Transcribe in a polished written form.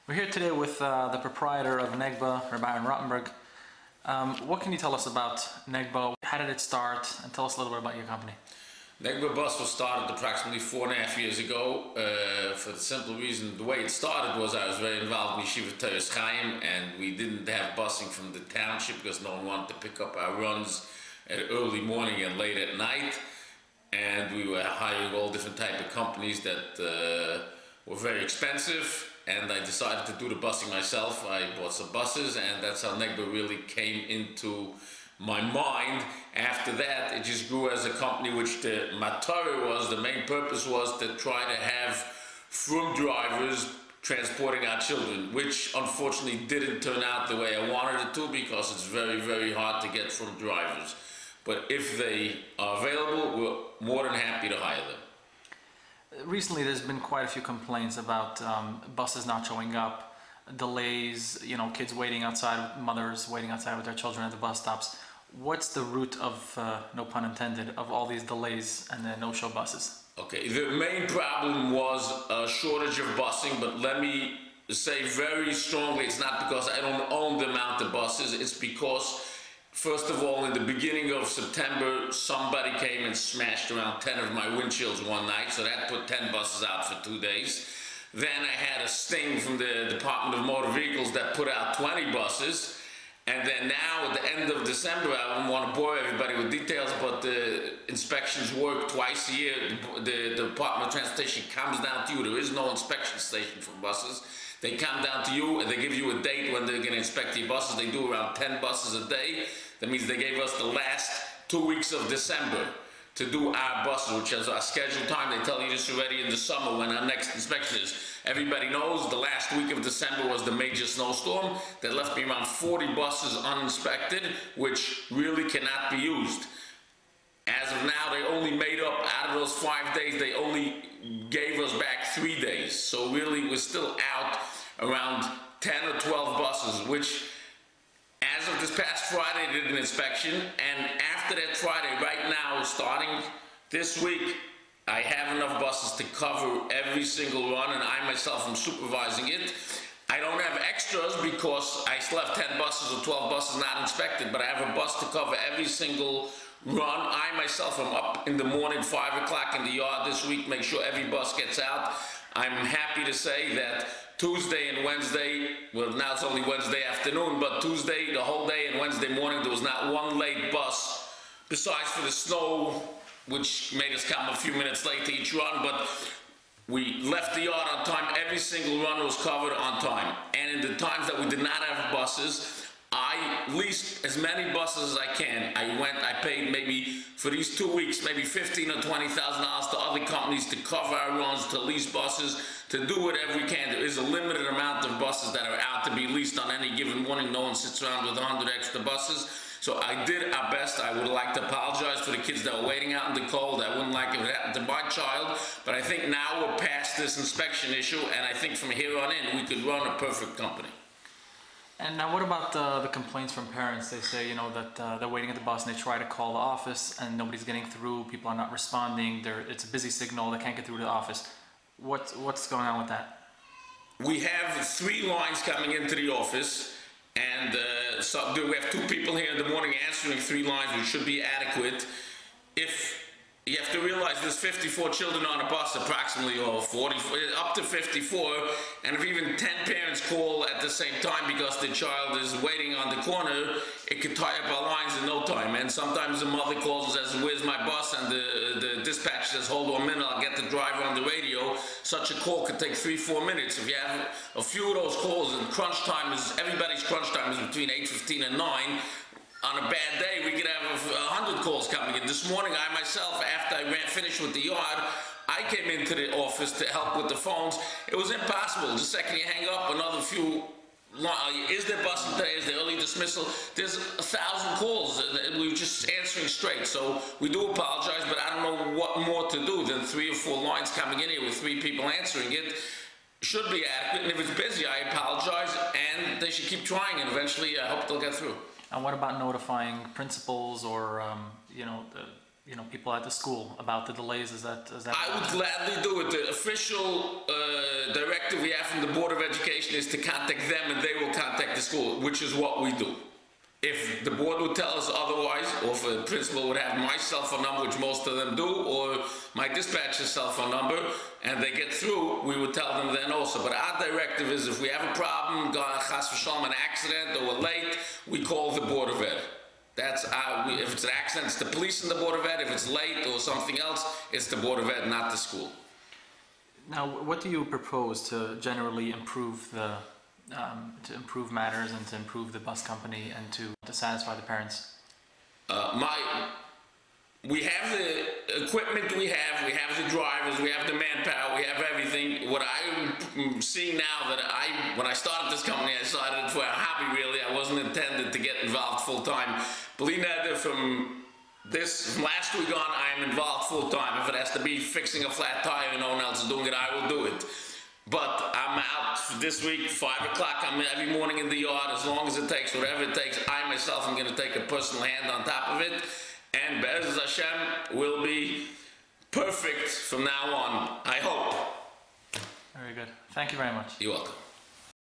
We're here today with the proprietor of Negba, Rabbi Aharon Rottenberg. What can you tell us about Negba? How did it start? And tell us a little bit about your company. Negba bus was started approximately 4.5 years ago for the simple reason the way it started was I was very involved in Yeshiva Teres Chaim, and we didn't have busing from the township because no one wanted to pick up our runs at early morning and late at night, and we were hiring all different type of companies that were very expensive, and I decided to do the busing myself. I bought some buses, and that's how Negba really came into my mind. After that, it just grew as a company, which the matara was, the main purpose was to try to have frum drivers transporting our children, which unfortunately didn't turn out the way I wanted it to, because it's very, very hard to get frum drivers. But if they are available, we're more than happy to hire them. Recently, there's been quite a few complaints about buses not showing up, delays, kids waiting outside, mothers waiting outside with their children at the bus stops. What's the root of, no pun intended, of all these delays and the no-show buses? Okay, the main problem was a shortage of busing, but let me say very strongly, it's not because I don't own the amount of buses, it's because first of all, in the beginning of September, somebody came and smashed around 10 of my windshields one night, so that put 10 buses out for 2 days. Then I had a sting from the Department of Motor Vehicles that put out 20 buses. And then now, at the end of December, I don't want to bore everybody with details, but the inspections work twice a year. The Department of Transportation comes down to you. There is no inspection station for buses. They come down to you and they give you a date when they're going to inspect your buses. They do around 10 buses a day. That means they gave us the last 2 weeks of December to do our buses, which is our scheduled time. They tell you this already in the summer when our next inspection is. Everybody knows the last week of December was the major snowstorm that left me around 40 buses uninspected, which really cannot be used. As of now, they only made up, out of those 5 days, they only gave us back 3 days. So really, we're still out around 10 or 12 buses, which as of this past Friday, did an inspection, and after that Friday, right now, starting this week, I have enough buses to cover every single run, and I myself am supervising it. I don't have extras because I still have 10 buses or 12 buses not inspected, but I have a bus to cover every single run. I myself am up in the morning, 5 o'clock in the yard this week, make sure every bus gets out. I'm happy to say that Tuesday and Wednesday, well now it's only Wednesday afternoon, but Tuesday, the whole day, and Wednesday morning, there was not one late bus, besides for the snow, which made us come a few minutes late to each run, but we left the yard on time. Every single run was covered on time. And in the times that we did not have buses, I leased as many buses as I can. I paid maybe for these 2 weeks, maybe $15,000 or $20,000 to other companies to cover our runs, to lease buses, to do whatever we can. There is a limited amount of buses that are out to be leased on any given morning. No one sits around with 100 extra buses. So I did our best. I would like to apologize for the kids that were waiting out in the cold. I wouldn't like if it happened to my child. But I think now we're past this inspection issue, and I think from here on in, we could run a perfect company. And now what about the complaints from parents? They say, that they're waiting at the bus and they try to call the office and nobody's getting through, people are not responding, it's a busy signal, they can't get through to the office. What's going on with that? We have 3 lines coming into the office, and so we have 2 people here in the morning answering 3 lines, which should be adequate. If you have to realize there's 54 children on a bus, approximately, or 40, up to 54, and if even 10 parents call at the same time because the child is waiting on the corner, it could tie up our lines in no time. And sometimes the mother calls and says, "Where's my bus?" And the dispatcher says, "Hold on a minute, I'll get the driver on the radio." Such a call could take 3-4 minutes. If you have a few of those calls, and crunch time everybody's crunch time is between 8:15 and 9. On a bad day, we could have 100 calls coming in. This morning, I myself, after I finished with the yard, I came into the office to help with the phones. It was impossible. The second you hang up, another few, is there busing today? Is there early dismissal? There's 1,000 calls. We were just answering straight. So we do apologize, but I don't know what more to do than 3 or 4 lines coming in here with 3 people answering it. Should be adequate, and if it's busy, I apologize, and they should keep trying, and eventually I hope they'll get through. And what about notifying principals or people at the school about the delays? Is that? I would gladly do it. The official directive we have from the Board of Education obligation is to contact them and they will contact the school, which is what we do. If the board would tell us otherwise, or if the principal would have my cell phone number, which most of them do, or my dispatcher's cell phone number, and they get through, we would tell them then also. But our directive is if we have a problem, chas v'shalom, an accident, or we're late, we call the Board of Ed. That's if it's an accident, it's the police and the Board of Ed. If it's late or something else, it's the Board of Ed, not the school. Now, what do you propose to generally improve to improve matters and to improve the bus company and to satisfy the parents? We have the equipment we have the drivers, we have the manpower, we have everything. What I'm seeing now that when I started this company, I started it for a hobby really. I wasn't intended to get involved full time. Believe that from last week on, I am involved full time. If it has to be fixing a flat tire and no one else is doing it, I will do it. But I'm out this week, 5 o'clock. I'm every morning in the yard, as long as it takes, whatever it takes. I myself am going to take a personal hand on top of it. And Be'ez Hashem will be perfect from now on, I hope. Very good. Thank you very much. You're welcome.